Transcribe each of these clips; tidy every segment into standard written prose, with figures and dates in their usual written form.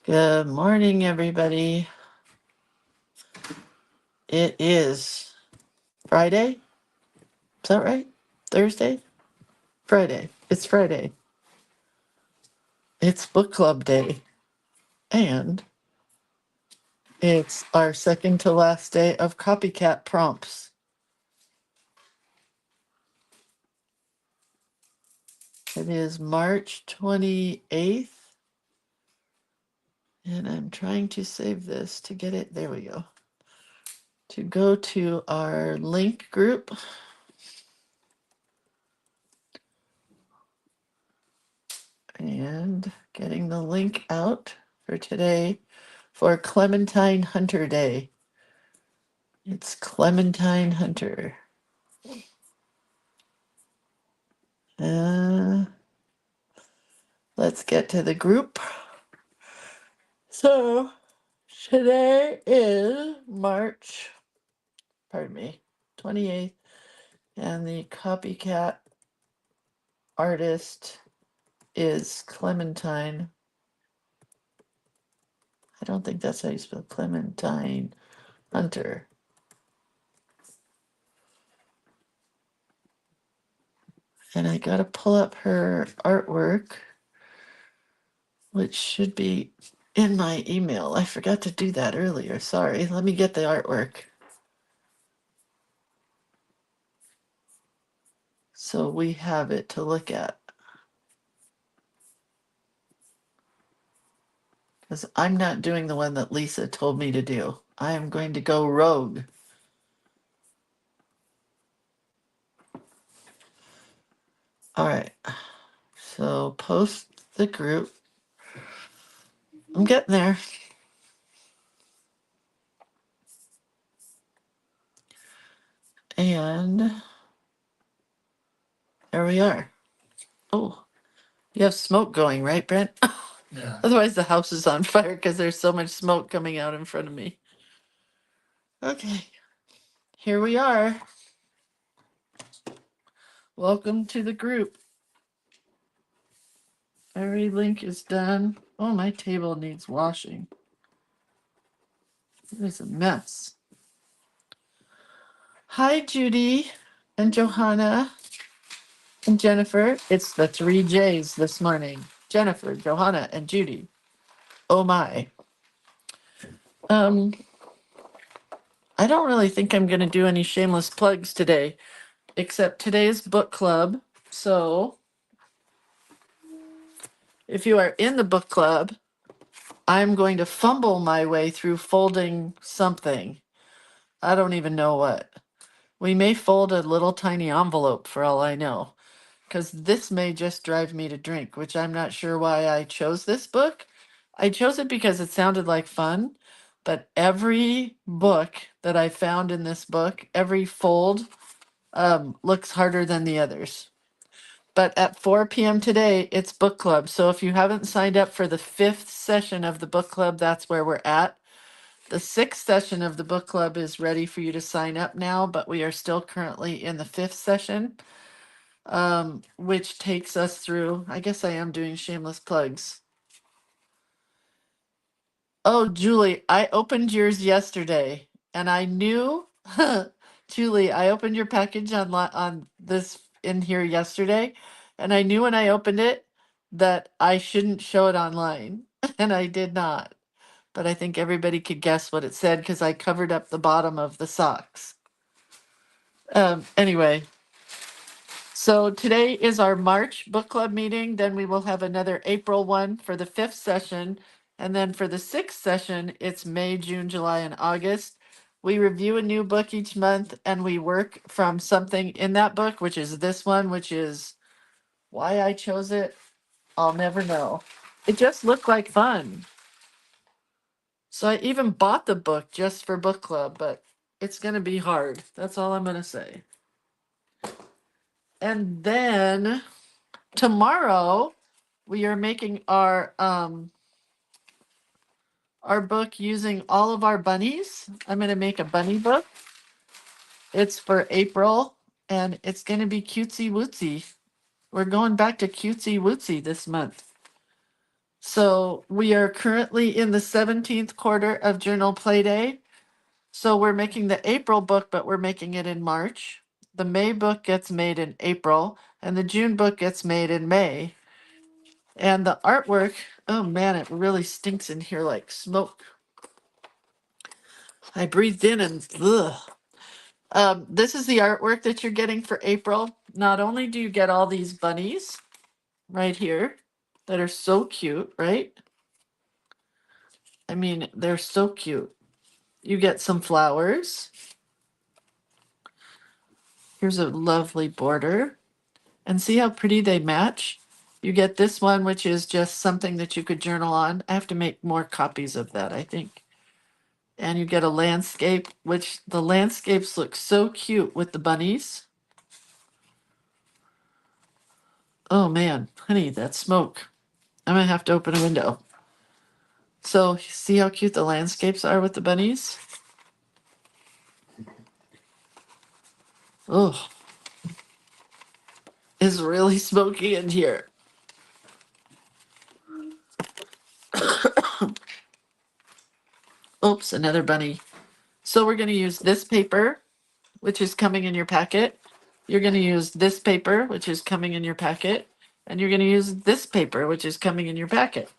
Good morning, everybody. It is Friday. Is that right? Thursday? Friday. It's Friday. It's book club day. And it's our second to last day of copycat prompts. It is March 28th. And I'm trying to save this to get it. There we go. To go to our link group. And getting the link out for today for Clementine Hunter Day. It's Clementine Hunter. Let's get to the group. So today is March, 28th, and the copycat artist is Clementine. I don't think that's how you spell Clementine Hunter. And I gotta pull up her artwork, which should be in my email. I forgot to do that earlier. Sorry. Let me get the artwork. So we have it to look at. Because I'm not doing the one that Lisa told me to do. I am going to go rogue. All right. So post the group. I'm getting there. And there we are. Oh, you have smoke going, right, Brent? Yeah. Otherwise, the house is on fire because there's so much smoke coming out in front of me. Okay. Here we are. Welcome to the group. Every link is done. Oh, my table needs washing. It is a mess. Hi, Judy and Johanna and Jennifer. It's the three J's this morning. Jennifer, Johanna, and Judy. Oh my. I don't really think I'm gonna do any shameless plugs today, except today's book club. So if you are in the book club, I'm going to fumble my way through folding something. I don't even know what. We may fold a little tiny envelope for all I know, because this may just drive me to drink, which I'm not sure why I chose this book. I chose it because it sounded like fun, but every book that I found in this book, every fold looks harder than the others. But at 4 p.m. today, it's book club. So if you haven't signed up for the 5th session of the book club, that's where we're at. The 6th session of the book club is ready for you to sign up now, but we are still currently in the 5th session, which takes us through, I guess I am doing shameless plugs. Oh, Julie, I opened yours yesterday and I knew, Julie, I opened your package on this in here yesterday, and I knew when I opened it that I shouldn't show it online, and I did not. But I think everybody could guess what it said because I covered up the bottom of the socks. Anyway, so today is our March book club meeting. Then we will have another April one for the 5th session. And then for the 6th session, it's May, June, July, and August. We review a new book each month and we work from something in that book, which is this one, which is why I chose it. I'll never know. It just looked like fun. So I even bought the book just for book club, but it's going to be hard. That's all I'm going to say. And then tomorrow we are making our book using all of our bunnies. I'm going to make a bunny book. It's for April and it's going to be cutesy wootsy. We're going back to cutesy wootsy this month. So we are currently in the 17th quarter of Journal Play Day. So we're making the April book, but we're making it in March. The May book gets made in April, and the June book gets made in May. And the artwork, oh man, it really stinks in here like smoke. I breathed in and ugh. This is the artwork that you're getting for April. Not only do you get all these bunnies right here that are so cute, right? I mean, they're so cute. You get some flowers. Here's a lovely border. And see how pretty they match? You get this one, which is just something that you could journal on. I have to make more copies of that, I think. And you get a landscape, which the landscapes look so cute with the bunnies. Oh man, honey, that smoke. I'm gonna have to open a window. So see how cute the landscapes are with the bunnies? Oh, it's really smoky in here. Oops, another bunny. So we're gonna use this paper, which is coming in your packet. You're gonna use this paper, which is coming in your packet. And you're gonna use this paper, which is coming in your packet.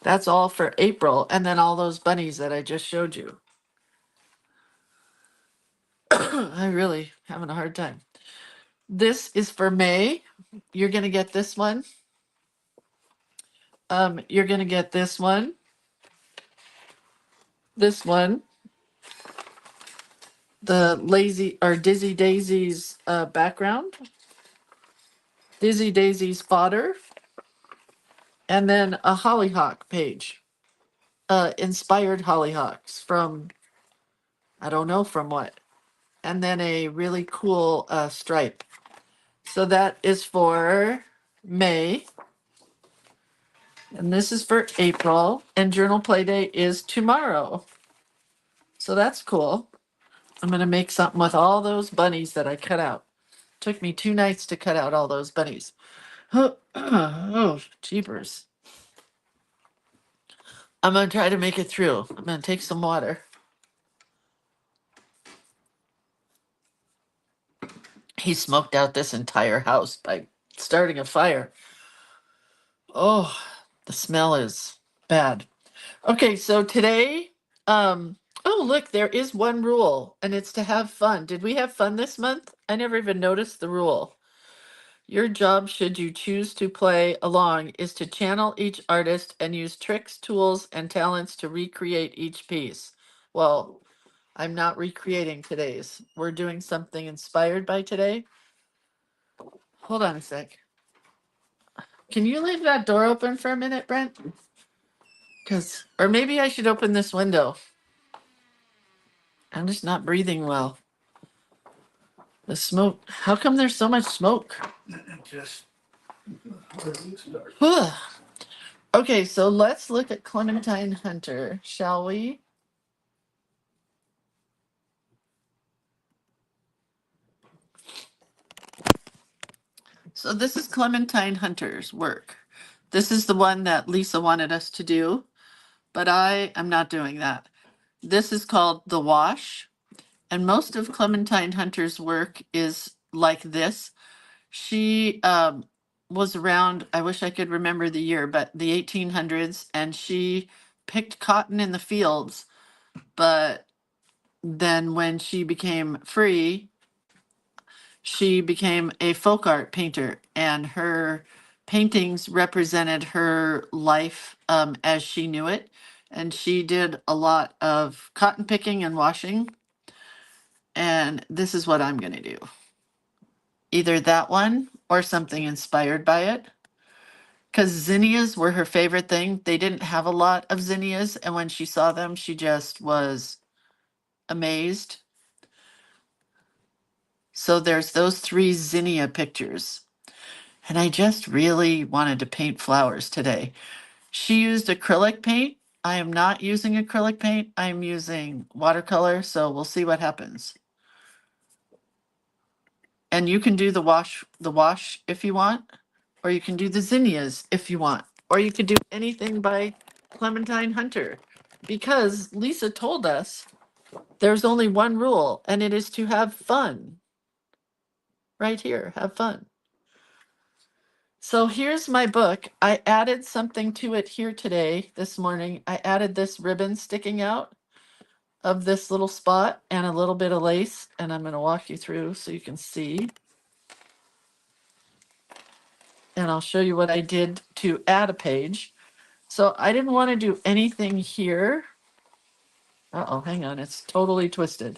That's all for April, and then all those bunnies that I just showed you. I really having a hard time. This is for May. You're gonna get this one. You're gonna get this one, the lazy or Dizzy Daisy's background, Dizzy Daisy's fodder, and then a hollyhock page, inspired hollyhocks from I don't know from what, and then a really cool stripe. So that is for May. And this is for April. And Journal Play Day is tomorrow. So that's cool. I'm going to make something with all those bunnies that I cut out. Took me 2 nights to cut out all those bunnies. Oh, jeepers. I'm going to try to make it through. I'm going to take some water. He smoked out this entire house by starting a fire. Oh, the smell is bad. Okay, so today, oh, look, there is one rule, and it's to have fun. Did we have fun this month? I never even noticed the rule. Your job, should you choose to play along, is to channel each artist and use tricks, tools, and talents to recreate each piece. Well, I'm not recreating today's. We're doing something inspired by today. Hold on a sec. Can you leave that door open for a minute, Brent? Or maybe I should open this window. I'm just not breathing well. The smoke. How come there's so much smoke? Just Okay, so let's look at Clementine Hunter, shall we? So this is Clementine Hunter's work. This is the one that Lisa wanted us to do, but I am not doing that. This is called The Wash, and most of Clementine Hunter's work is like this. She was around, I wish I could remember the year, but the 1800s, and she picked cotton in the fields. But then when she became free, she became a folk art painter, and her paintings represented her life as she knew it. And she did a lot of cotton picking and washing. And this is what I'm going to do. Either that one or something inspired by it. Because zinnias were her favorite thing. They didn't have a lot of zinnias. And when she saw them, she just was amazed. So there's those 3 zinnia pictures. And I just really wanted to paint flowers today. She used acrylic paint. I am not using acrylic paint. I'm using watercolor. So we'll see what happens. And you can do the wash if you want, or you can do the zinnias if you want, or you could do anything by Clementine Hunter, because Lisa told us there's only one rule, and it is to have fun. Right here, have fun. So here's my book. I added something to it here today, this morning. I added this ribbon sticking out of this little spot and a little bit of lace, and I'm going to walk you through so you can see. And I'll show you what I did to add a page. So I didn't want to do anything here. Uh-oh, hang on, it's totally twisted.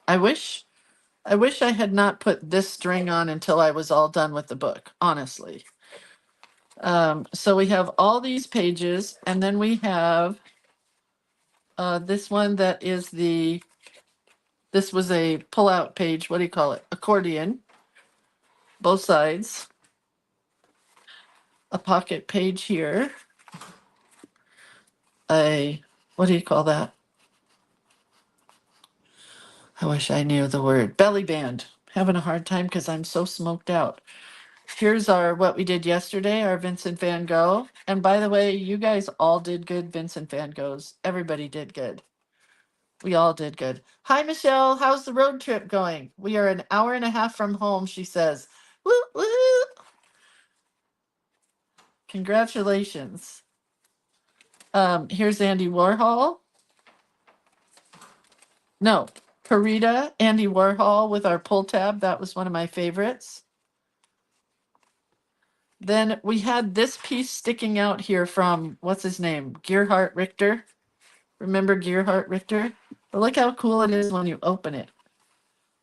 I wish I had not put this string on until I was all done with the book, honestly. So we have all these pages, and then we have this one that is this was a pull-out page, what do you call it? Accordion, both sides. A pocket page here. What do you call that? I wish I knew the word. Belly band. Having a hard time because I'm so smoked out. Here's what we did yesterday, our Vincent van Gogh. And by the way, you guys all did good Vincent van Goghs. Everybody did good. We all did good. Hi, Michelle. How's the road trip going? We are an hour and a half from home, she says. Woo, woo. Congratulations. Here's Andy Warhol. No, Carita, Andy Warhol with our pull tab. That was one of my favorites. Then we had this piece sticking out here from, what's his name? Gerhard Richter. Remember Gerhard Richter? But look how cool it is when you open it.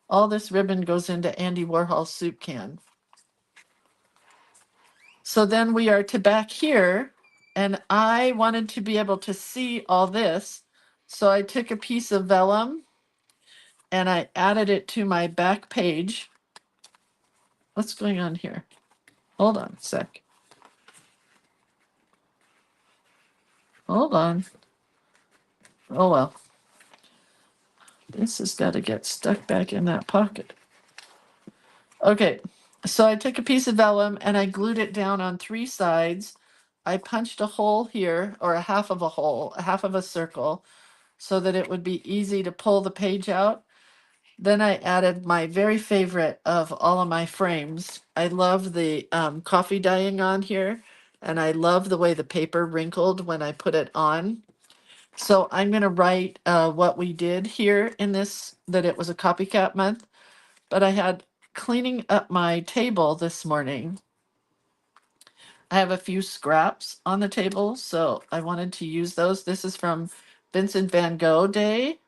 All this ribbon goes into Andy Warhol's soup can. So then we are to back here, and I wanted to be able to see all this. So I took a piece of vellum and I added it to my back page. What's going on here? Hold on a sec. Hold on. Oh well. This has got to get stuck back in that pocket. Okay, so I took a piece of vellum and I glued it down on 3 sides. I punched a hole here, or a half of a hole, a half of a circle, so that it would be easy to pull the page out. Then I added my very favorite of all of my frames. I love the coffee dyeing on here, and I love the way the paper wrinkled when I put it on. So I'm going to write what we did here in this, that it was a copycat month. But I had cleaning up my table this morning. I have a few scraps on the table, so I wanted to use those. This is from Vincent van Gogh Day,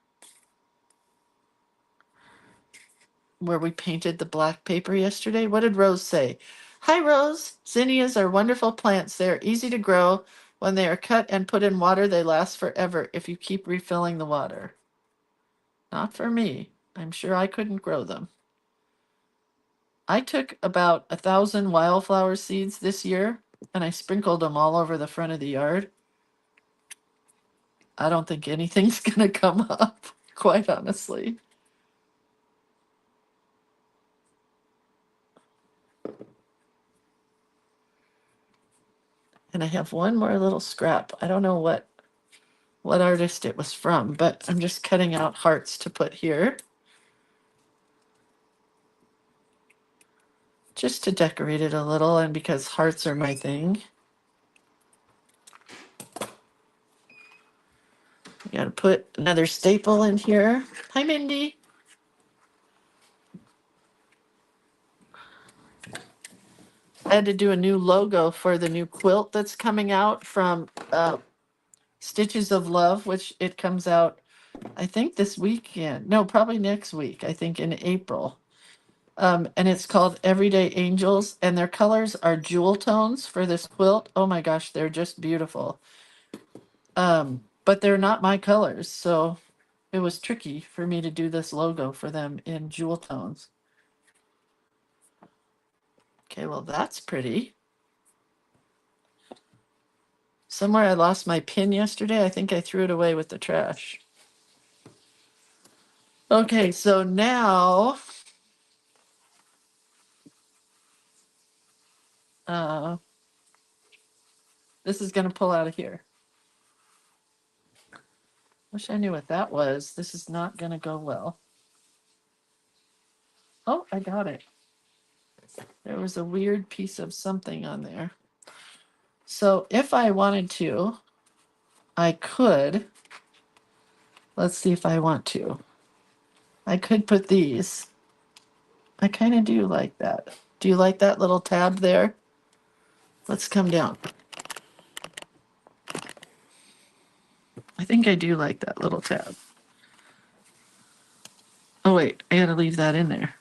where we painted the black paper yesterday. What did Rose say? Hi, Rose. Zinnias are wonderful plants. They are easy to grow. When they are cut and put in water, they last forever if you keep refilling the water. Not for me. I'm sure I couldn't grow them. I took about 1,000 wildflower seeds this year, and I sprinkled them all over the front of the yard. I don't think anything's going to come up, quite honestly. And I have one more little scrap. I don't know what artist it was from, but I'm just cutting out hearts to put here. Just to decorate it a little, and because hearts are my thing. I gotta put another staple in here. Hi, Mindy. I had to do a new logo for the new quilt that's coming out from Stitches of Love, which it comes out, I think this weekend. No, probably next week. I think in April. And it's called Everyday Angels, and their colors are jewel tones for this quilt. Oh my gosh, they're just beautiful. But they're not my colors, so it was tricky for me to do this logo for them in jewel tones. Okay, well, that's pretty. Somewhere I lost my pin yesterday. I think I threw it away with the trash. Okay, so now This is going to pull out of here. Wish I knew what that was. This is not going to go well. Oh, I got it. There was a weird piece of something on there. So if I wanted to, I could. Let's see if I want to. I could put these. I kind of do like that. Do you like that little tab there? Let's come down. I think I do like that little tab. Oh wait, I gotta leave that in there.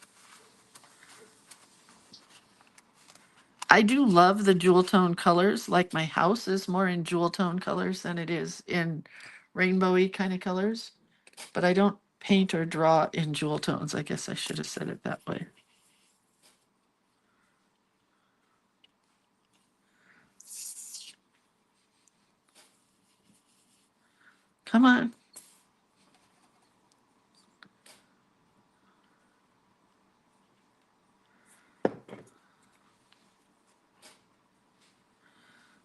I do love the jewel tone colors. Like my house is more in jewel tone colors than it is in rainbowy kind of colors. But I don't paint or draw in jewel tones. I guess I should have said it that way. Come on.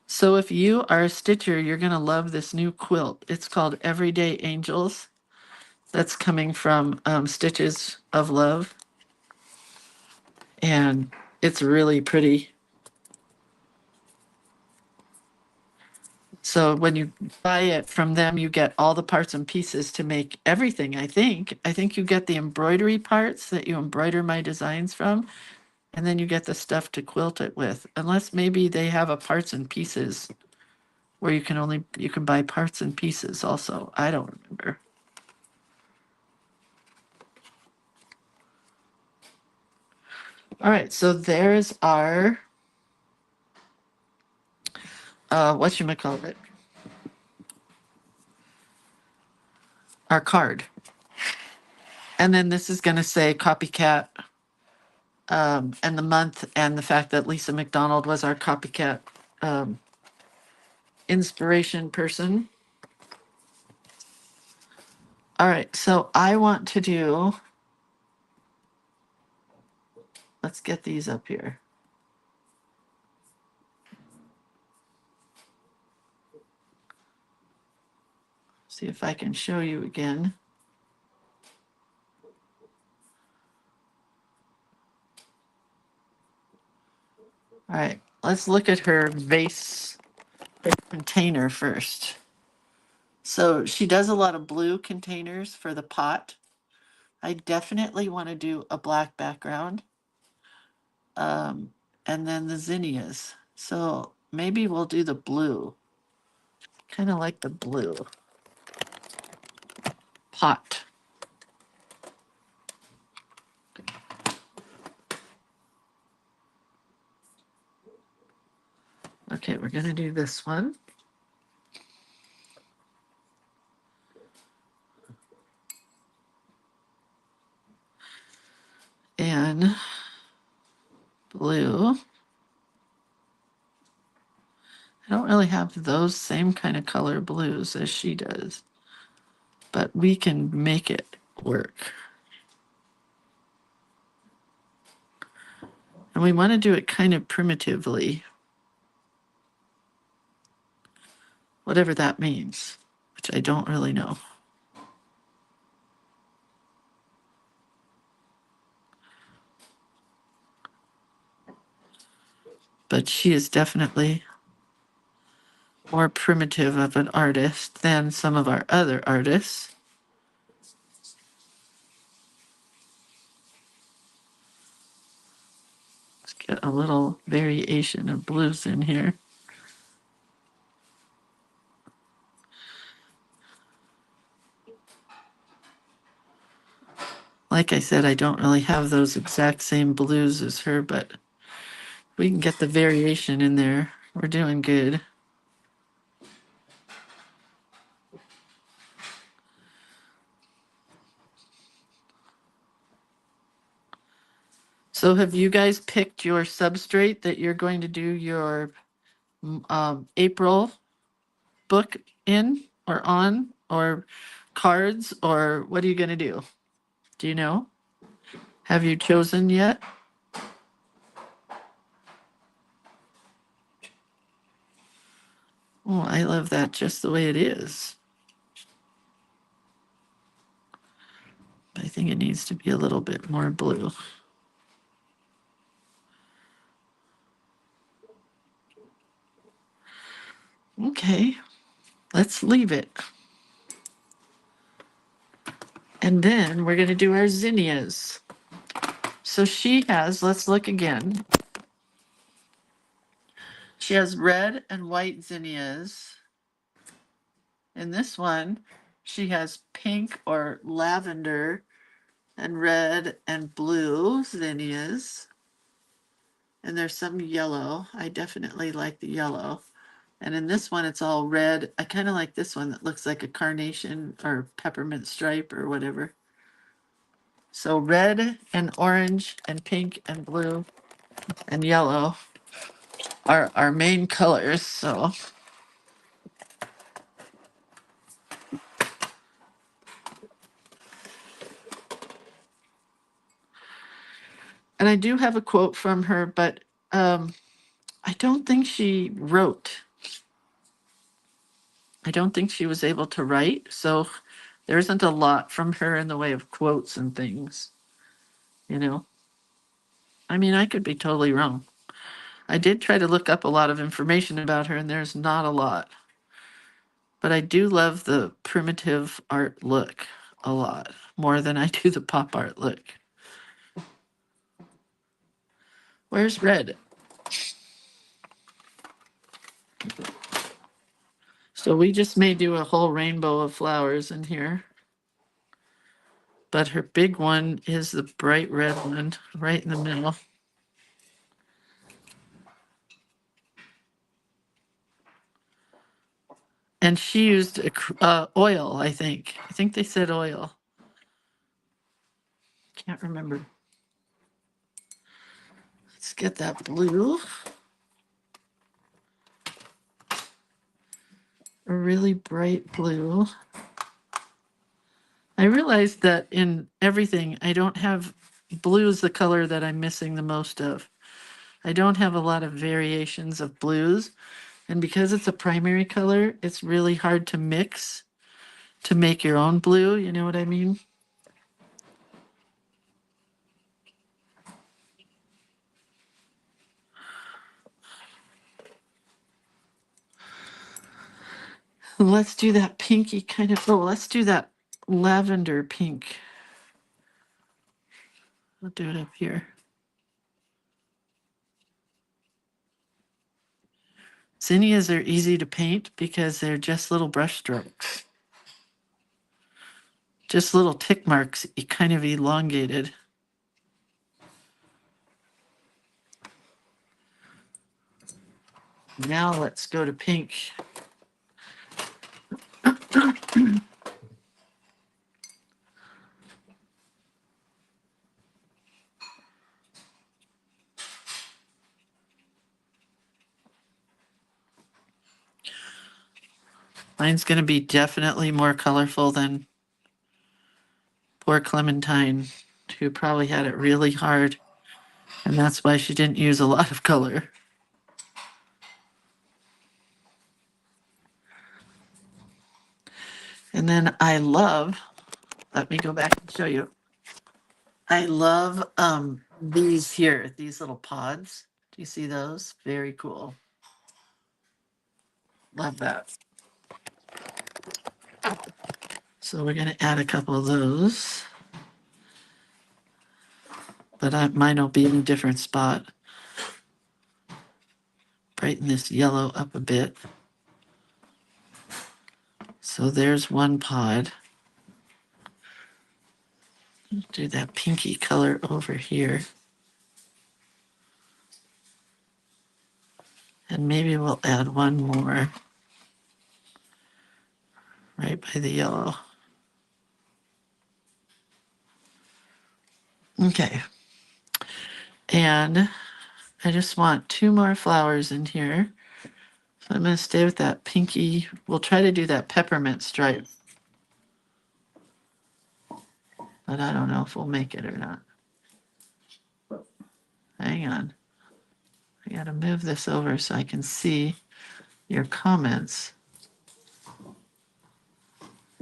So if you are a stitcher, you're going to love this new quilt. It's called Everyday Angels. That's coming from Stitches of Love. And it's really pretty. So when you buy it from them, you get all the parts and pieces to make everything, I think. I think you get the embroidery parts that you embroider my designs from, and then you get the stuff to quilt it with. Unless maybe they have a parts and pieces where you can buy parts and pieces also. I don't remember. All right, so there's our whatchamacallit, our card. And then this is gonna say copycat, and the month and the fact that Lisa McDonald was our copycat inspiration person. All right, so I want to do, let's get these up here. See if I can show you again. All right, let's look at her vase container first. So she does a lot of blue containers for the pot. I definitely want to do a black background. And then the zinnias. So maybe we'll do the blue. Kind of like the blue pot. Okay, we're gonna do this one. And blue. I don't really have those same kind of color blues as she does, but we can make it work. And we want to do it kind of primitively, whatever that means, which I don't really know. But she is definitely more primitive of an artist than some of our other artists. Let's get a little variation of blues in here. Like I said, I don't really have those exact same blues as her, but we can get the variation in there. We're doing good. So have you guys picked your substrate that you're going to do your April book in or on, or cards, or what are you going to do? Do you know? Have you chosen yet? Oh, I love that just the way it is. I think it needs to be a little bit more blue. Okay, let's leave it. And then we're going to do our zinnias. So she has, let's look again. She has red and white zinnias. In this one, she has pink or lavender and red and blue zinnias. And there's some yellow. I definitely like the yellow. And in this one, it's all red. I kind of like this one that looks like a carnation or peppermint stripe or whatever. So red and orange and pink and blue and yellow are our main colors. So and I do have a quote from her, but I don't think she wrote. I don't think she was able to write. So there isn't a lot from her in the way of quotes and things, you know. I mean, I could be totally wrong. I did try to look up a lot of information about her, and there's not a lot. But I do love the primitive art look a lot, more than I do the pop art look. Where's red? So we just may do a whole rainbow of flowers in here. But her big one is the bright red one right in the middle. And she used oil, I think. I think they said oil. Can't remember. Let's get that blue. A really bright blue. I realized that in everything, I don't have blue is the color that I'm missing the most of. I don't have a lot of variations of blues. And because it's a primary color, it's really hard to mix to make your own blue. You know what I mean? Let's do that pinky kind of, oh, let's do that lavender pink. I'll do it up here. Zinnias are easy to paint because they're just little brush strokes. Just little tick marks, kind of elongated. Now let's go to pink. Mine's going to be definitely more colorful than poor Clementine, who probably had it really hard. And that's why she didn't use a lot of color. And then I love, let me go back and show you. I love these here, these little pods. Do you see those? Very cool. Love that. So we're going to add a couple of those. But mine will be in a different spot. Brighten this yellow up a bit. So there's one pod. Do that pinky color over here. And maybe we'll add one more right by the yellow. Okay. And I just want two more flowers in here. So I'm going to stay with that pinky. We'll try to do that peppermint stripe. But I don't know if we'll make it or not. Hang on. I got to move this over so I can see your comments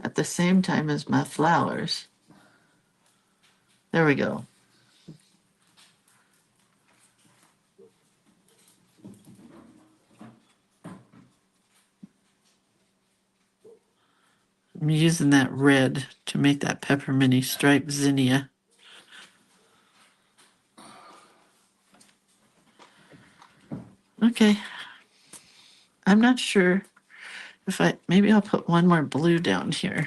at the same time as my flowers. There we go. I'm using that red to make that pepperminty striped zinnia. Okay. I'm not sure if maybe I'll put one more blue down here.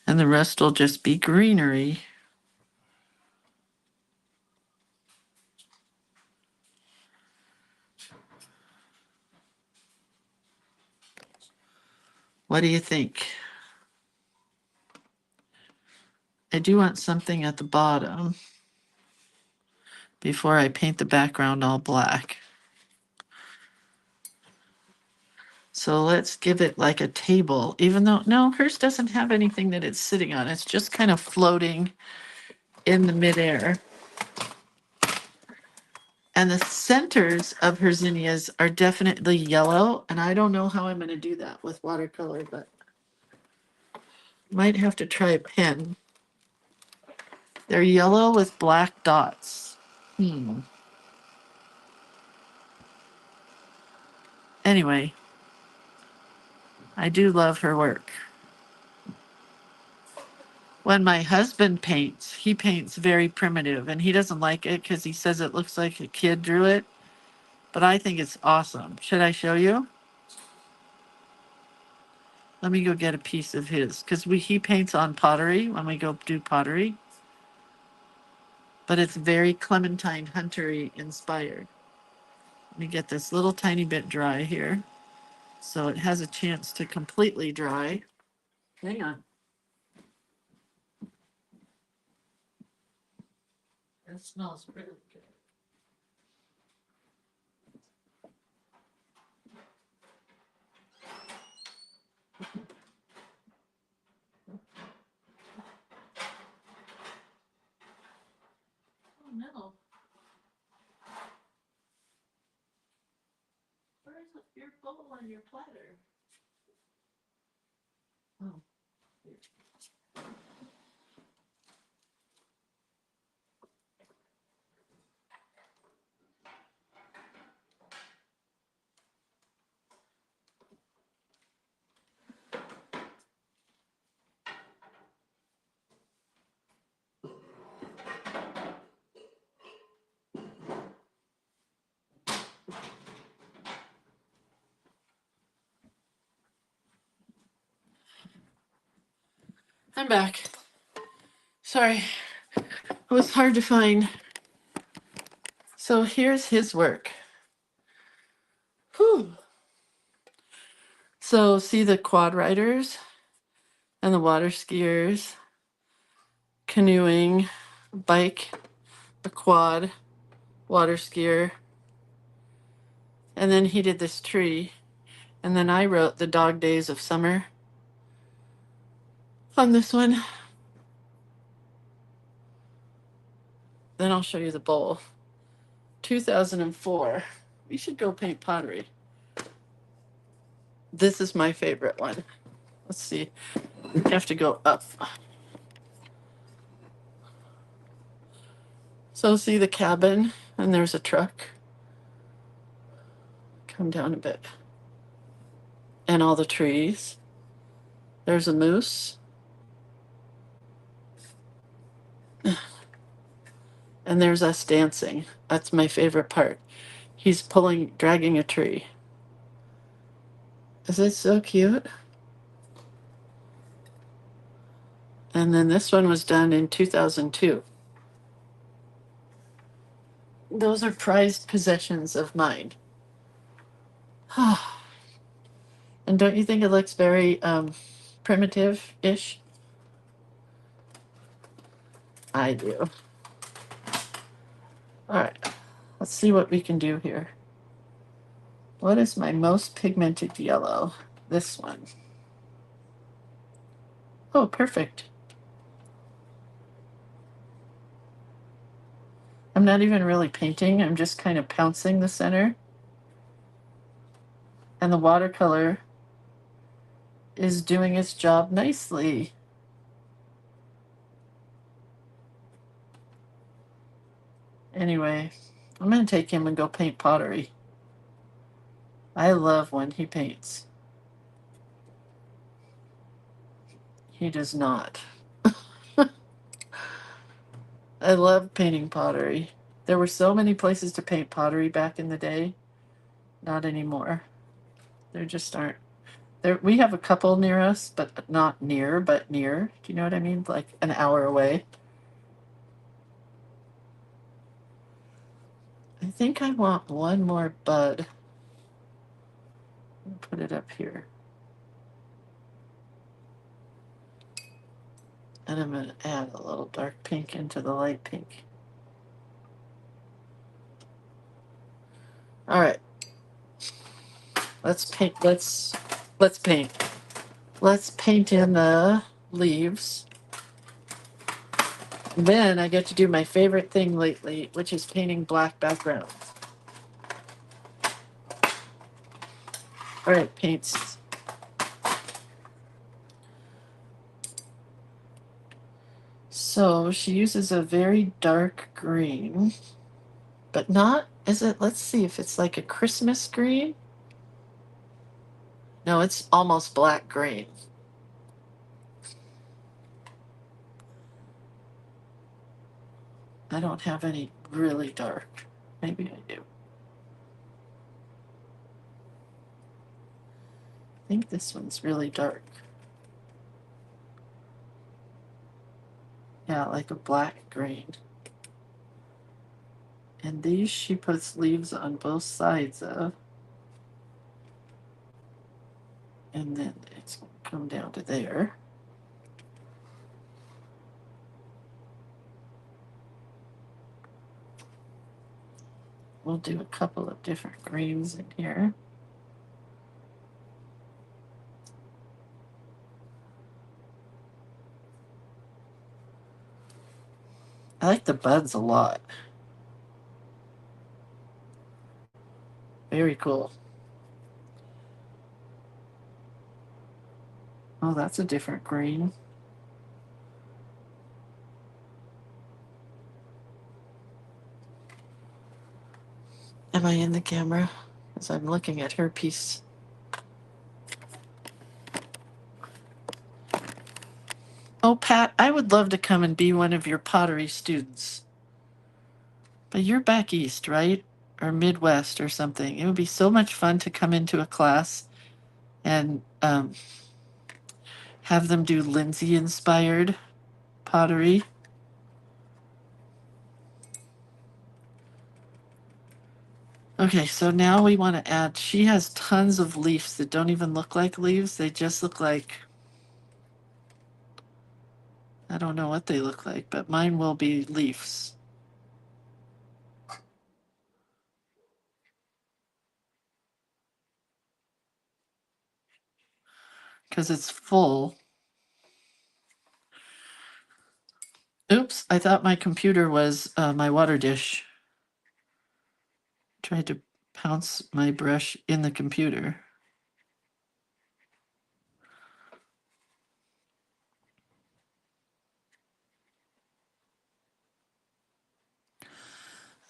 And the rest will just be greenery. What do you think? I do want something at the bottom before I paint the background all black. So let's give it like a table, even though, no, hers doesn't have anything that it's sitting on. It's just kind of floating in the midair. And the centers of her zinnias are definitely yellow, and I don't know how I'm going to do that with watercolor, but might have to try a pen. They're yellow with black dots. Anyway, I do love her work. When my husband paints, he paints very primitive, and he doesn't like it because he says it looks like a kid drew it. But I think it's awesome. Should I show you? Let me go get a piece of his, because he paints on pottery when we go do pottery. But it's very Clementine Hunter-y inspired. Let me get this little tiny bit dry here, so it has a chance to completely dry. Hang on. It smells really good. Oh no. Where's your bowl on your platter? Oh, here. I'm back. Sorry, it was hard to find. So here's his work. Whew. So see the quad riders and the water skiers, canoeing, bike, a quad, water skier. And then he did this tree. And then I wrote the dog days of summer on this one. Then I'll show you the bowl. 2004. We should go paint pottery. This is my favorite one. Let's see. I have to go up. So see the cabin, and there's a truck. Come down a bit. And all the trees. There's a moose. And there's us dancing. That's my favorite part. He's dragging a tree. Is it so cute? And then this one was done in 2002. Those are prized possessions of mine. And don't you think it looks very primitive-ish? I do. All right, let's see what we can do here. What is my most pigmented yellow? This one. Oh, perfect. I'm not even really painting. I'm just kind of pouncing the center. And the watercolor is doing its job nicely. Anyway, I'm going to take him and go paint pottery. I love when he paints. He does not. I love painting pottery. There were so many places to paint pottery back in the day. Not anymore. There just aren't. There, we have a couple near us, but not near, but near. Do you know what I mean? Like an hour away. I think I want one more bud. I'll put it up here. And I'm going to add a little dark pink into the light pink. All right. Let's paint. Let's paint. Let's paint in the leaves. Then I get to do my favorite thing lately, which is painting black backgrounds. All right, paints. So she uses a very dark green, but not, is it, let's see if it's like a Christmas green. No, it's almost black green. I don't have any really dark. Maybe I do. I think this one's really dark. Yeah, like a black green. And these she puts leaves on both sides of. And then it's going to come down to there. We'll do a couple of different greens in here. I like the buds a lot. Very cool. Oh, that's a different green. Am I in the camera? As I'm looking at her piece. Oh, Pat, I would love to come and be one of your pottery students. But you're back east, right? Or Midwest or something. It would be so much fun to come into a class and have them do Lindsay inspired pottery. Okay, so now we want to add, she has tons of leaves that don't even look like leaves. They just look like, I don't know what they look like, but mine will be leaves. Because it's full. Oops, I thought my computer was my water dish. Tried to pounce my brush in the computer.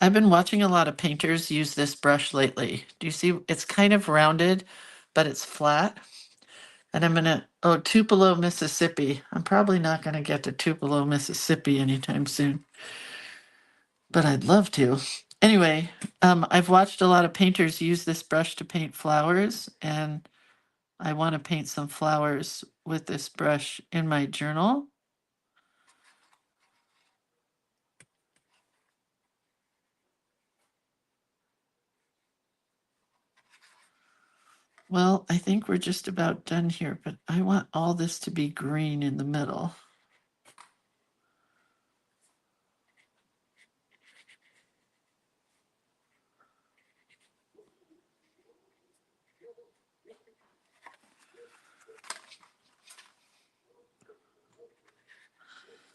I've been watching a lot of painters use this brush lately. Do you see? It's kind of rounded, but it's flat. And I'm gonna, oh, Tupelo, Mississippi. I'm probably not gonna get to Tupelo, Mississippi anytime soon, but I'd love to. Anyway, I've watched a lot of painters use this brush to paint flowers, and I want to paint some flowers with this brush in my journal. Well, I think we're just about done here, but I want all this to be green in the middle.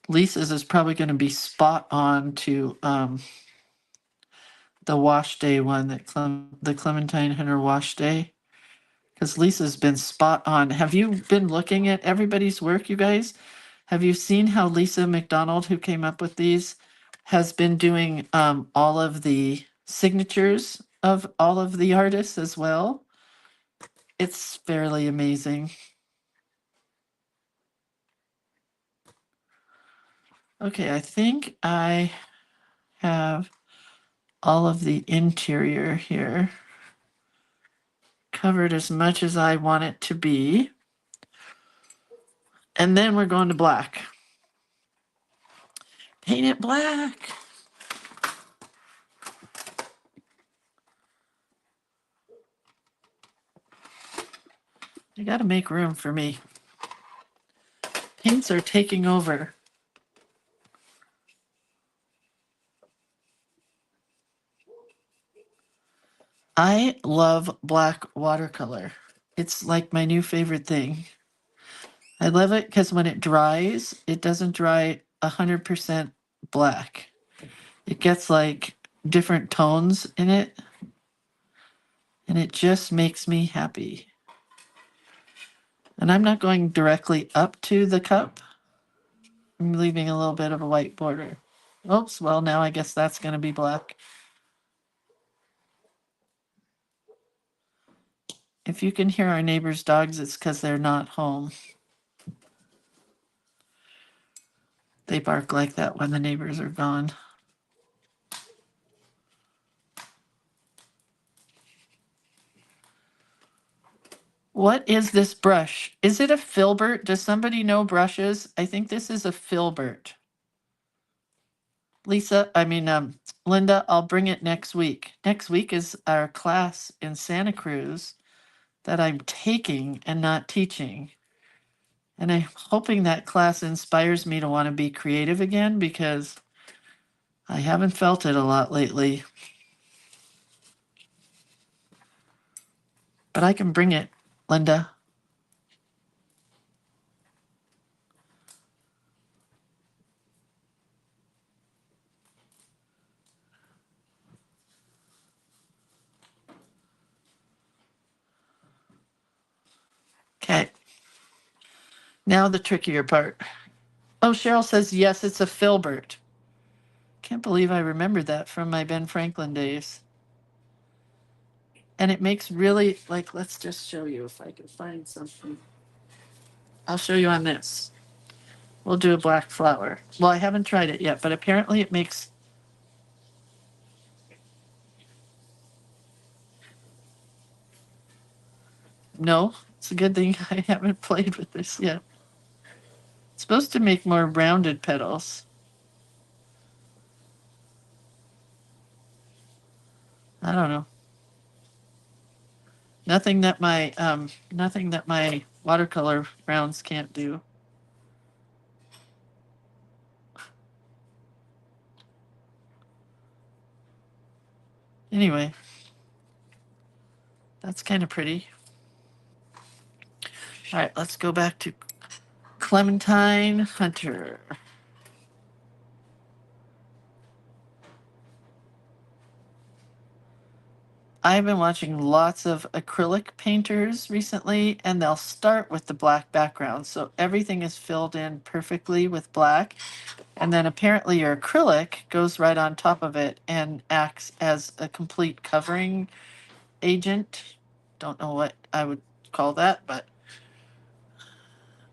Lisa's is probably going to be spot on to the wash day one, the Clementine Hunter wash day. Because Lisa's been spot on. Have you been looking at everybody's work, you guys? Have you seen how Lisa McDonald, who came up with these, has been doing all of the signatures of all of the artists as well? It's fairly amazing. Okay, I think I have all of the interior here covered as much as I want it to be. And then we're going to black. Paint it black. You got to make room for me. Paints are taking over. I love black watercolor. It's like my new favorite thing. I love it because when it dries, it doesn't dry 100% black. It gets like different tones in it, and it just makes me happy. And I'm not going directly up to the cup. I'm leaving a little bit of a white border. Oops, well, now I guess that's going to be black. If you can hear our neighbors' dogs, it's because they're not home. They bark like that when the neighbors are gone. What is this brush? Is it a filbert? Does somebody know brushes? I think this is a filbert. Linda, I'll bring it next week. Next week is our class in Santa Cruz that I'm taking and not teaching. And I'm hoping that class inspires me to want to be creative again because I haven't felt it a lot lately. But I can bring it, Linda. Okay. Now the trickier part. Oh, Cheryl says, yes, it's a filbert. Can't believe I remembered that from my Ben Franklin days. And it makes really, like, let's just show you if I can find something. I'll show you on this. We'll do a black flower. Well, I haven't tried it yet, but apparently it makes. No, it's a good thing I haven't played with this yet. It's supposed to make more rounded petals. I don't know. Nothing that my watercolor rounds can't do. Anyway, that's kind of pretty. All right, let's go back to Clementine Hunter. I've been watching lots of acrylic painters recently, and they'll start with the black background. So everything is filled in perfectly with black. And then apparently your acrylic goes right on top of it and acts as a complete covering agent. Don't know what I would call that, but.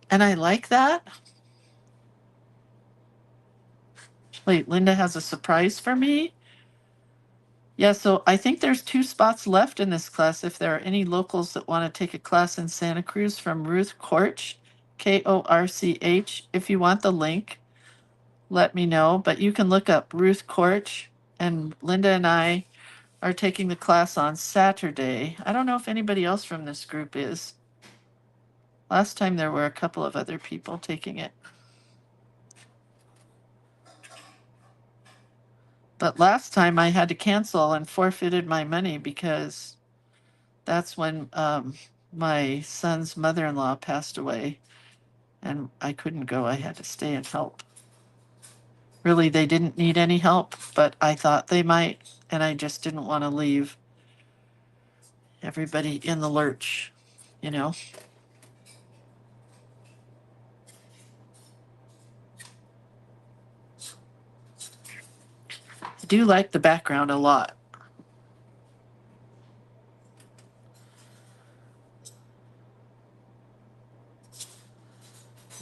And I like that. Wait, Linda has a surprise for me? Yeah, so I think there's 2 spots left in this class if there are any locals that want to take a class in Santa Cruz from Ruth Korch, Korch. If you want the link, let me know. But you can look up Ruth Korch, and Linda and I are taking the class on Saturday. I don't know if anybody else from this group is. Last time there were a couple of other people taking it. But last time I had to cancel and forfeited my money because that's when my son's mother-in-law passed away and I couldn't go. I had to stay and help. Really, they didn't need any help, but I thought they might, and I just didn't want to leave everybody in the lurch, you know? I do like the background a lot.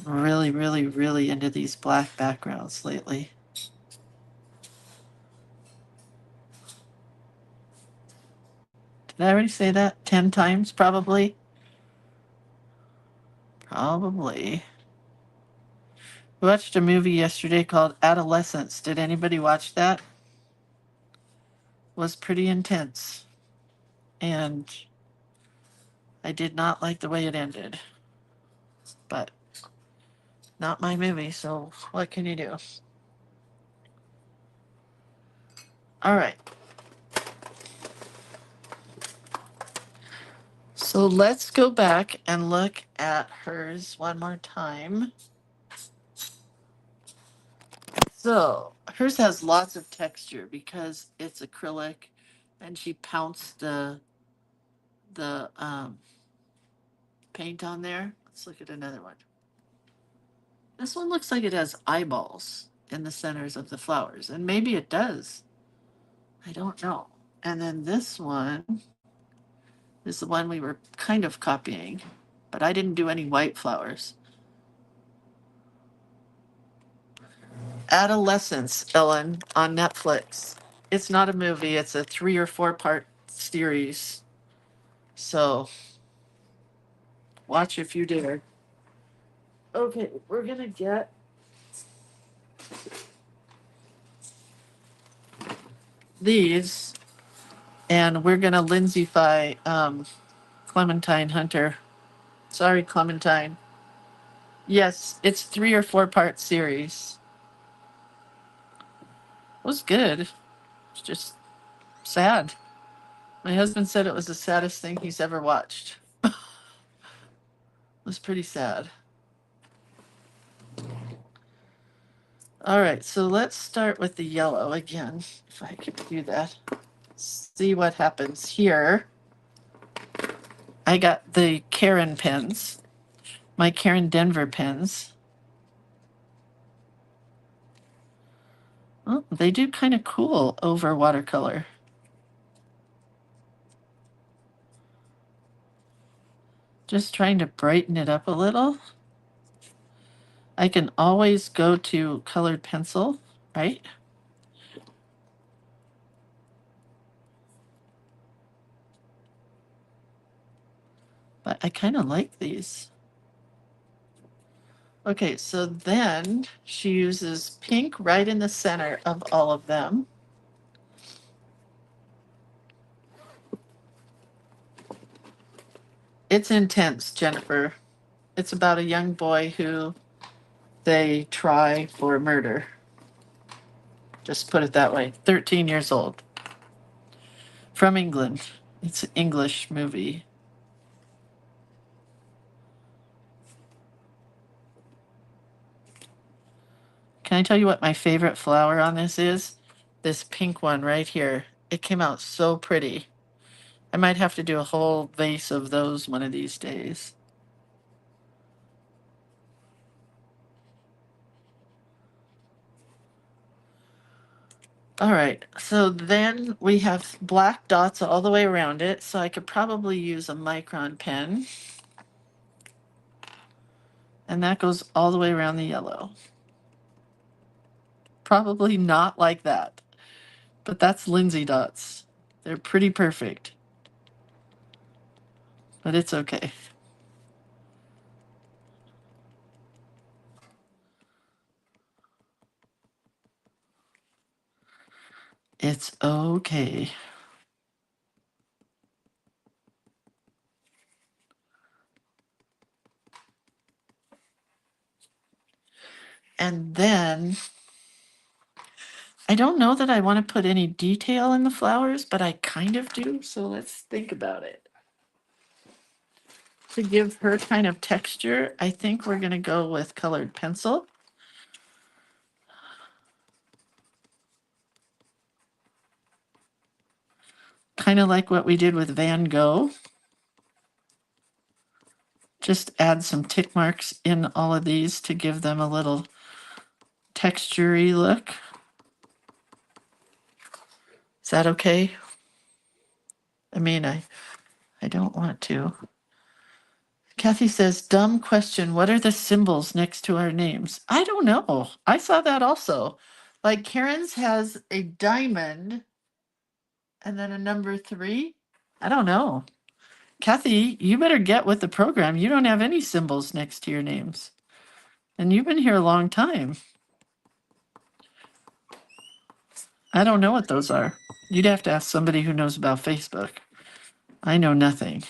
I'm really, really, really into these black backgrounds lately. Did I already say that 10 times? Probably. Probably. We watched a movie yesterday called Adolescence. Did anybody watch that? It was pretty intense. And I did not like the way it ended. But not my movie, so what can you do? All right. So let's go back and look at hers one more time. So hers has lots of texture because it's acrylic, and she pounced the paint on there. Let's look at another one. This one looks like it has eyeballs in the centers of the flowers, and maybe it does. I don't know. And then this one is the one we were kind of copying, but I didn't do any white flowers. Adolescence, Ellen, on Netflix. It's not a movie, it's a 3 or 4 part series. So watch if you dare. Okay, we're gonna get these and we're gonna Lindsayfy Clementine Hunter. Sorry, Clementine. Yes, it's 3 or 4 part series. It was good. It's just sad. My husband said it was the saddest thing he's ever watched. It was pretty sad. All right, so let's start with the yellow again, if I can do that. See what happens here. I got the Karen pens, my Karen Denver pens. Oh, they do kind of cool over watercolor. Just trying to brighten it up a little. I can always go to colored pencil, right? But I kind of like these. Okay, so then she uses pink right in the center of all of them. It's intense, Jennifer. It's about a young boy who they try for murder. Just put it that way. 13 years old. From England. It's an English movie. Can I tell you what my favorite flower on this is? This pink one right here. It came out so pretty. I might have to do a whole vase of those one of these days. All right, so then we have black dots all the way around it, so I could probably use a micron pen. And that goes all the way around the yellow. Probably not like that, but that's Lindsay dots. They're pretty perfect, but it's okay. It's okay. And then I don't know that I want to put any detail in the flowers, but I kind of do. So let's think about it. To give her kind of texture, I think we're going to go with colored pencil. Kind of like what we did with Van Gogh. Just add some tick marks in all of these to give them a little texture-y look. Is that okay? I mean, I don't want to. Kathy says, dumb question. What are the symbols next to our names? I don't know. I saw that also. Like Karen's has a diamond and then a number 3. I don't know. Kathy, you better get with the program. You don't have any symbols next to your names. And you've been here a long time. I don't know what those are. You'd have to ask somebody who knows about Facebook. I know nothing.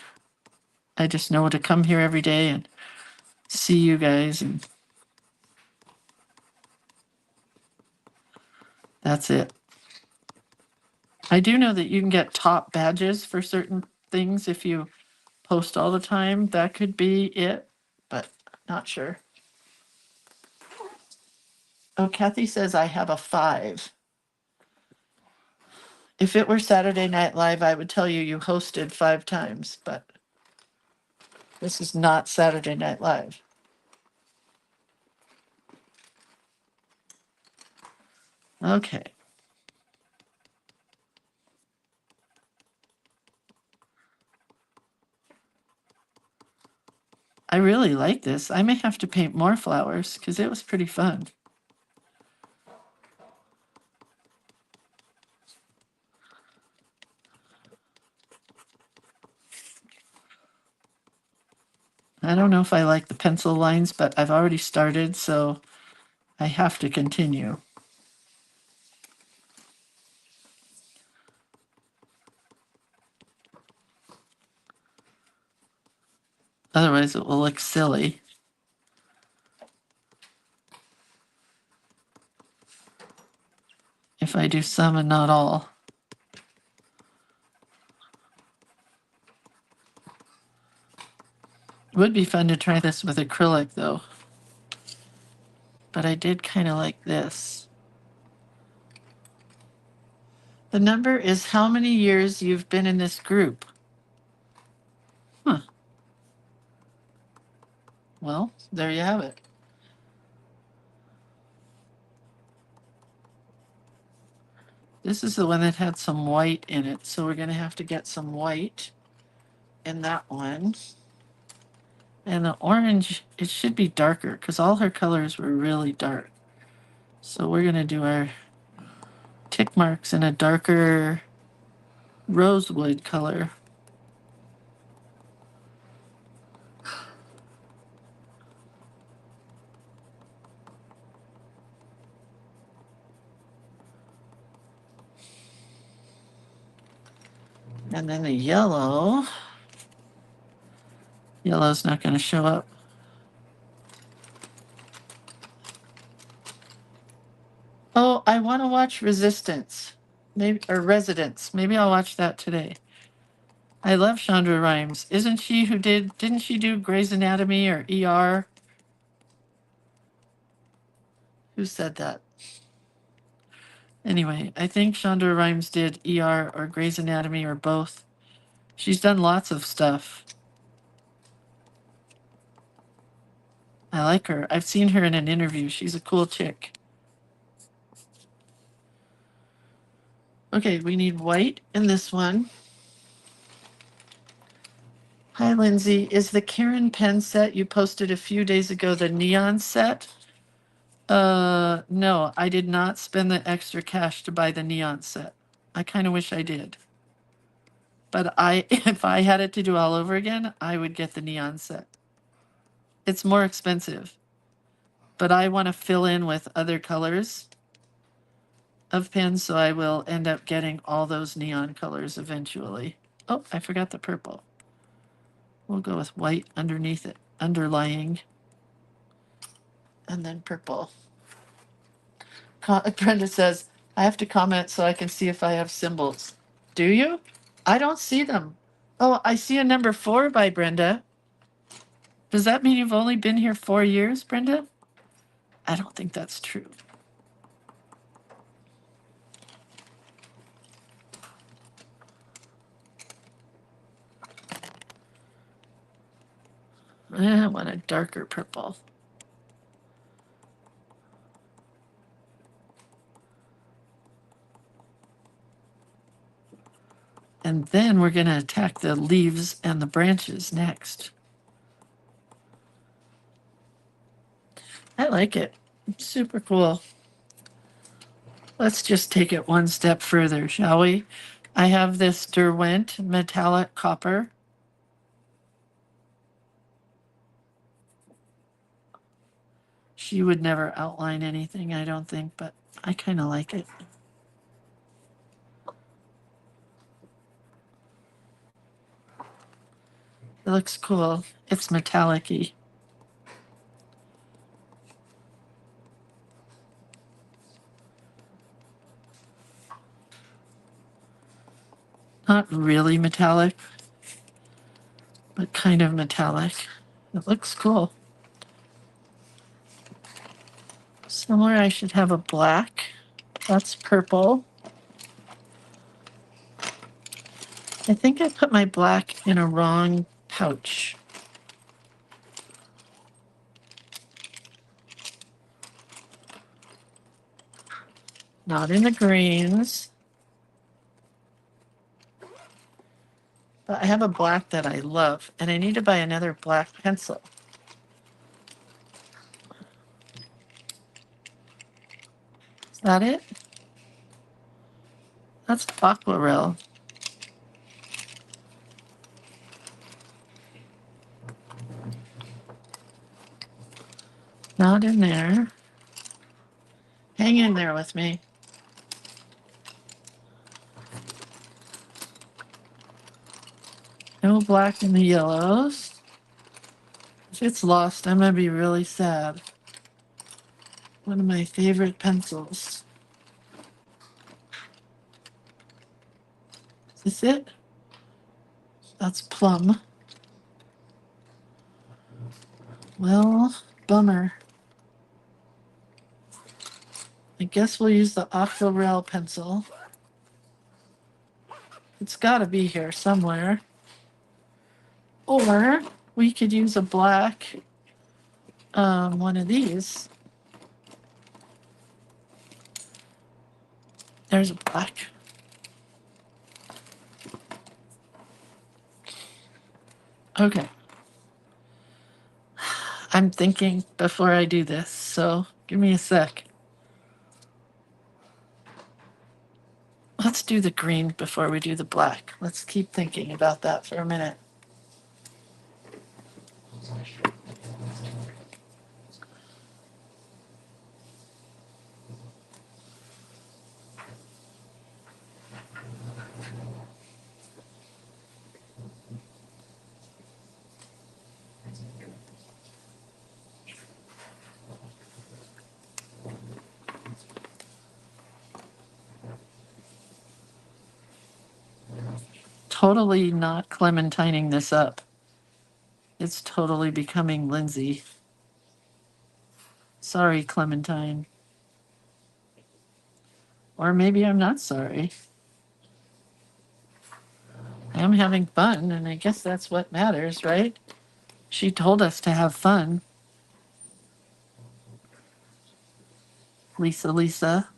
I just know to come here every day and see you guys, and that's it. I do know that you can get top badges for certain things if you post all the time. That could be it, but not sure. Oh, Kathy says I have a 5. If it were Saturday Night Live, I would tell you you hosted 5 times, but this is not Saturday Night Live. Okay. I really like this. I may have to paint more flowers because it was pretty fun. I don't know if I like the pencil lines, but I've already started, so I have to continue. Otherwise, it will look silly. If I do some and not all. It would be fun to try this with acrylic, though. But I did kind of like this. The number is how many years you've been in this group. Huh. Well, there you have it. This is the one that had some white in it, so we're going to have to get some white in that one. And the orange, it should be darker because all her colors were really dark. So we're going to do our tick marks in a darker rosewood color. And then the yellow's not going to show up. Oh, I want to watch Resistance, maybe, or Residence. Maybe I'll watch that today. I love Shonda Rhimes. Isn't she who didn't she do Grey's Anatomy or ER? Who said that? Anyway, I think Shonda Rhimes did ER or Grey's Anatomy or both. She's done lots of stuff. I like her. I've seen her in an interview. She's a cool chick. Okay, we need white in this one. Hi, Lindsay. Is the Karen pen set you posted a few days ago the neon set? No, I did not spend the extra cash to buy the neon set. I kind of wish I did. But if I had it to do all over again, I would get the neon set. It's more expensive. But I want to fill in with other colors of pens, so I will end up getting all those neon colors eventually. Oh, I forgot the purple. We'll go with white underneath it, underlying, and then purple. Brenda says, I have to comment so I can see if I have symbols. Do you? I don't see them. Oh, I see a number 4 by Brenda. Does that mean you've only been here 4 years, Brenda? I don't think that's true. I want a darker purple. And then we're going to attack the leaves and the branches next. I like it. It's super cool. Let's just take it one step further, shall we? I have this Derwent metallic copper. She would never outline anything, I don't think, but I kind of like it. It looks cool. It's metallic-y. Not really metallic, but kind of metallic. It looks cool. Somewhere I should have a black. That's purple. I think I put my black in a wrong pouch. Not in the greens. But I have a black that I love, and I need to buy another black pencil. Is that it? That's aquarelle. Not in there. Hang in there with me. No black in the yellows. If it's lost, I'm going to be really sad. One of my favorite pencils. Is this it? That's plum. Well, bummer. I guess we'll use the aquarelle pencil. It's got to be here somewhere. Or we could use a black, one of these. There's a black. Okay. I'm thinking before I do this, so give me a sec. Let's do the green before we do the black. Let's keep thinking about that for a minute. Totally not clementining this up. It's totally becoming Lindsay. Sorry, Clementine. Or maybe I'm not sorry. I'm having fun, and I guess that's what matters, right? She told us to have fun. Lisa, Lisa.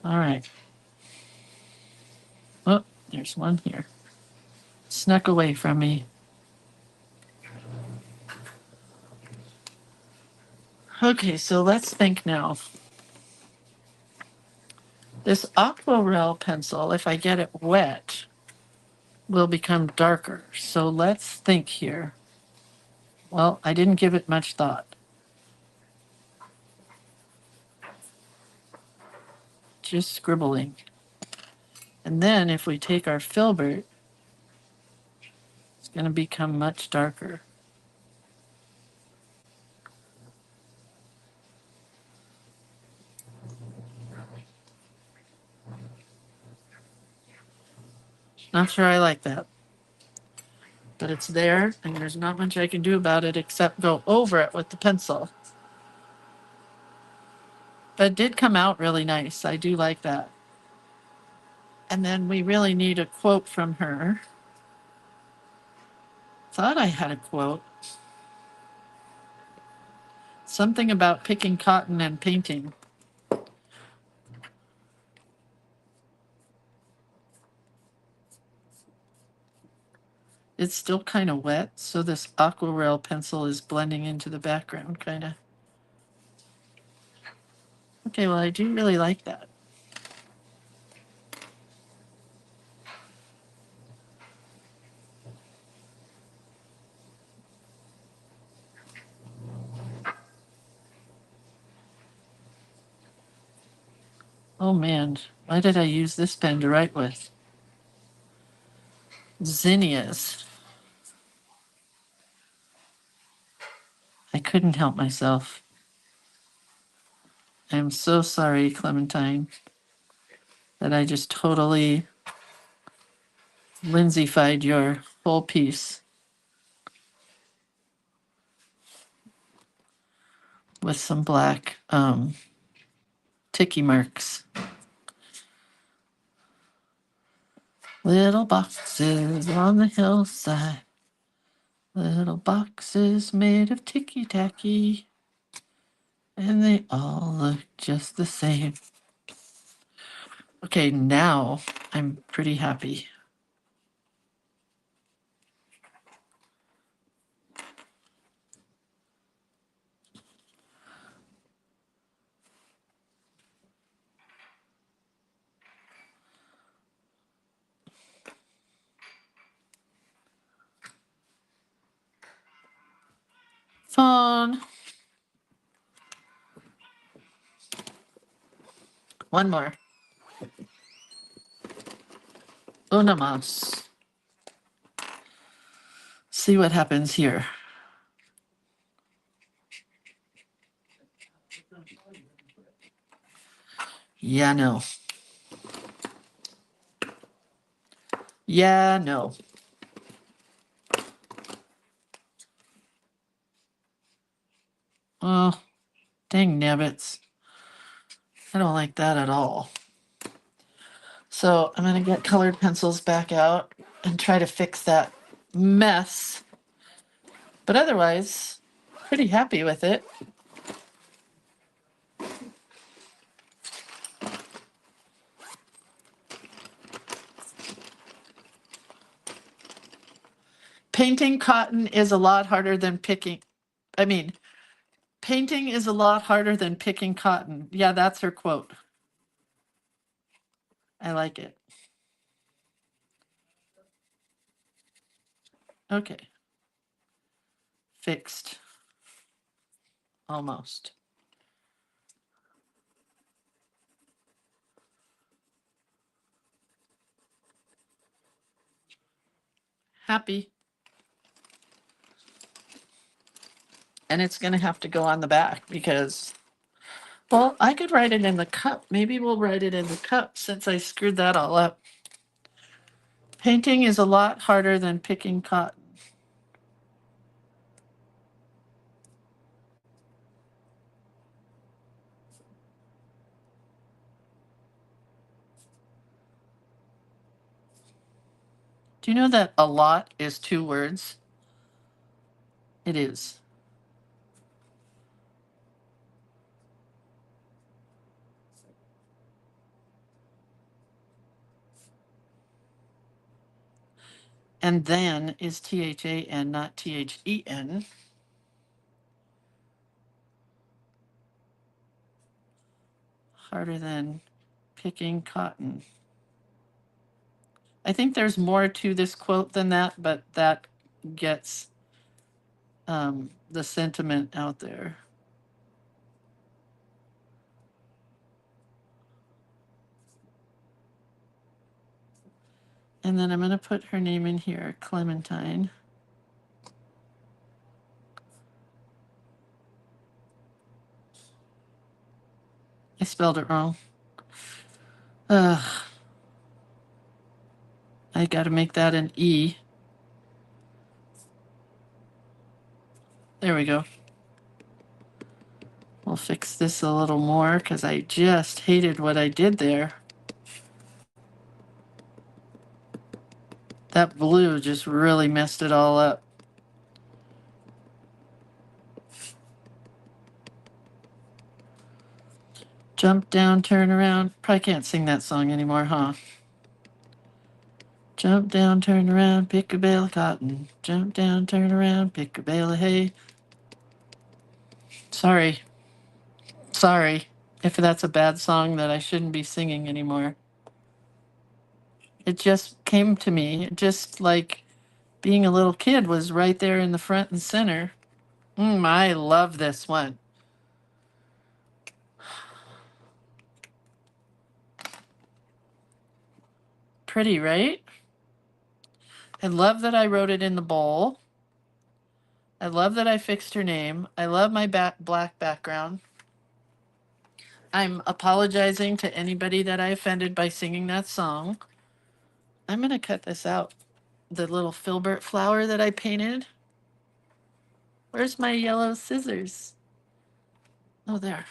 All right. Oh, there's one here. Snuck away from me. Okay, so let's think now. This aquarelle pencil, if I get it wet, will become darker. So let's think here. Well, I didn't give it much thought. Just scribbling. And then if we take our filbert, it's going to become much darker. Not sure I like that. But it's there, and there's not much I can do about it except go over it with the pencil. But it did come out really nice. I do like that. And then we really need a quote from her. Thought I had a quote. Something about picking cotton and painting. It's still kind of wet, so this aquarelle pencil is blending into the background, kind of. Okay, well, I do really like that. Oh man, why did I use this pen to write with? Zinnias. I couldn't help myself. I'm so sorry, Clementine, that I just totally Lindsay-fied your whole piece with some black ticky marks. Little boxes on the hillside. Little boxes made of ticky-tacky. And they all look just the same. Okay, now I'm pretty happy. Phone. One more. Una más. See what happens here. Yeah, no. Yeah, no. Oh, dang nabbits. I don't like that at all. So I'm going to get colored pencils back out and try to fix that mess. But otherwise, pretty happy with it. Painting cotton is a lot harder than picking. Painting is a lot harder than picking cotton. Yeah, that's her quote. I like it. Okay. Fixed. Almost. Happy. And it's going to have to go on the back because, well, I could write it in the cup. Maybe we'll write it in the cup since I screwed that all up. Painting is a lot harder than picking cotton. Do you know that a lot is 2 words? It is. And then is THAN, not THEN. Harder than picking cotton. I think there's more to this quote than that, but that gets the sentiment out there. And then I'm going to put her name in here, Clementine. I spelled it wrong. Ugh. I got to make that an E. There we go. We'll fix this a little more because I just hated what I did there. That blue just really messed it all up. Jump down, turn around. Probably can't sing that song anymore, huh? Jump down, turn around, pick a bale of cotton. Jump down, turn around, pick a bale of hay. Sorry. Sorry if that's a bad song that I shouldn't be singing anymore. It just came to me. It just like being a little kid was right there in the front and center. I love this one. Pretty, right? I love that I wrote it in the bowl. I love that I fixed her name. I love my black background. I'm apologizing to anybody that I offended by singing that song. I'm going to cut this out. The little filbert flower that I painted. Where's my yellow scissors? Oh, there.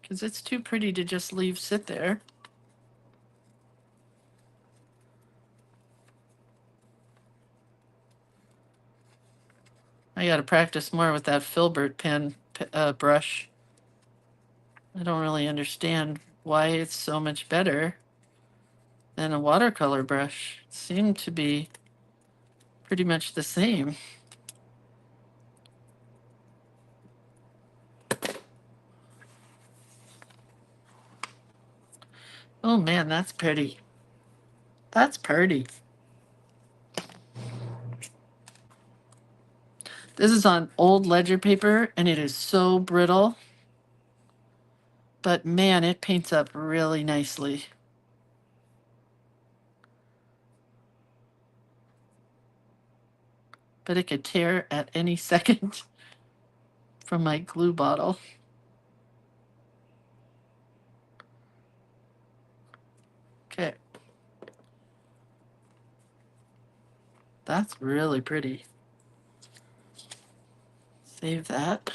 Because it's too pretty to just leave sit there. I got to practice more with that filbert pen brush. I don't really understand why it's so much better than a watercolor brush. It seemed to be pretty much the same. Oh man, that's pretty. That's pretty. This is on old ledger paper and it is so brittle. But man, it paints up really nicely. But it could tear at any second from my glue bottle. Okay. That's really pretty. Save that.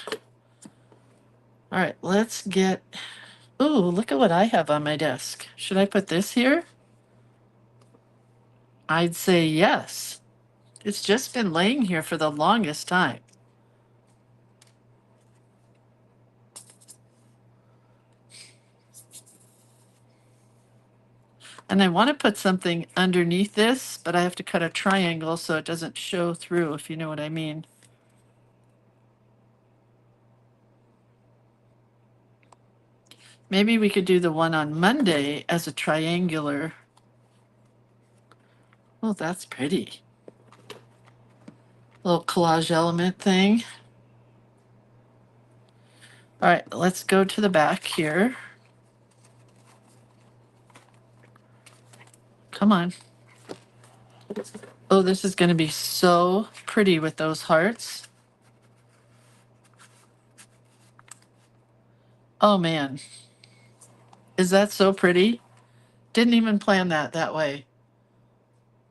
All right, let's get... Ooh, look at what I have on my desk. Should I put this here? I'd say yes. It's just been laying here for the longest time. And I want to put something underneath this, but I have to cut a triangle so it doesn't show through, if you know what I mean. Maybe we could do the one on Monday as a triangular. Oh, that's pretty. Little collage element thing. All right, let's go to the back here. Come on. Oh, this is going to be so pretty with those hearts. Oh man. Is that so pretty? Didn't even plan that way.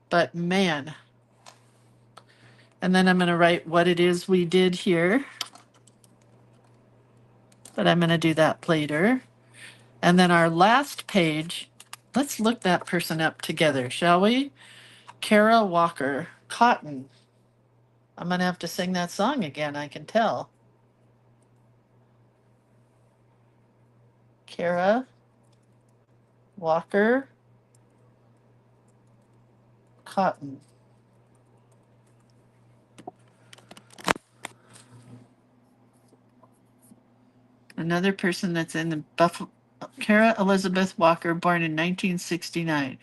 But man. And then I'm going to write what it is we did here. But I'm going to do that later. And then our last page, let's look that person up together, shall we? Kara Walker, Cotton. I'm going to have to sing that song again, I can tell. Kara Walker, Cotton. Another person that's in the Buffalo, Kara Elizabeth Walker, born in 1969.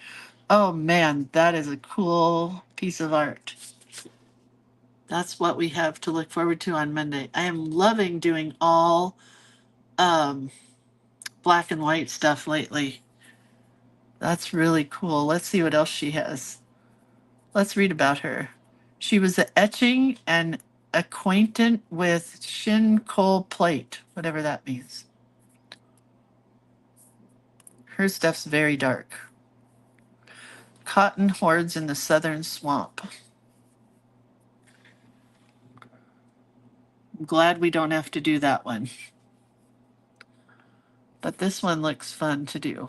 Oh man, that is a cool piece of art. That's what we have to look forward to on Monday. I am loving doing all black and white stuff lately. That's really cool. Let's see what else she has. Let's read about her. She was an etching and acquaintant with shin coal plate, whatever that means. Her stuff's very dark. Cotton hoards in the southern swamp. I'm glad we don't have to do that one. But this one looks fun to do.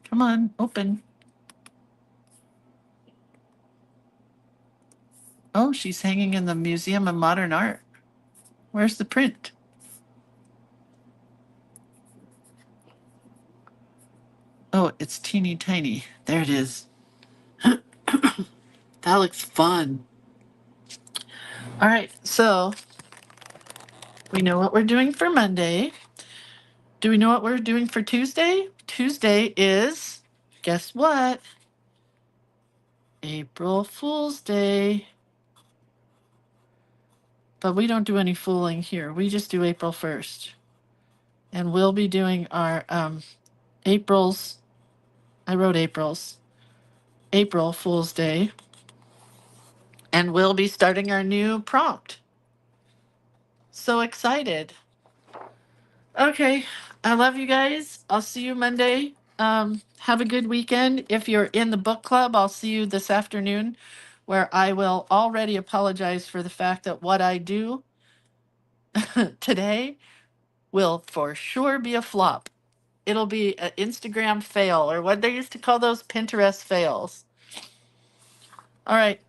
Come on, open. Oh, she's hanging in the Museum of Modern Art. Where's the print? Oh, it's teeny tiny. There it is. That looks fun. All right, so we know what we're doing for Monday. Do we know what we're doing for Tuesday? Tuesday is, guess what? April Fool's Day. But we don't do any fooling here. We just do April 1st. And we'll be doing our April's, I wrote April's, April Fool's Day. And we'll be starting our new prompt. So excited. Okay, I love you guys. I'll see you Monday. Have a good weekend. If you're in the book club, I'll see you this afternoon, where I will already apologize for the fact that what I do today will for sure be a flop. It'll be an Instagram fail, or what they used to call those, Pinterest fails. All right,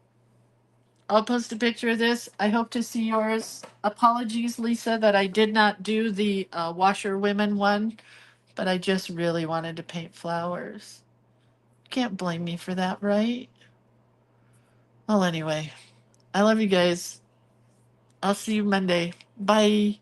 I'll post a picture of this. I hope to see yours. Apologies, Lisa, that I did not do the washerwomen one, but I just really wanted to paint flowers. Can't blame me for that, right? Well, anyway, I love you guys. I'll see you Monday. Bye.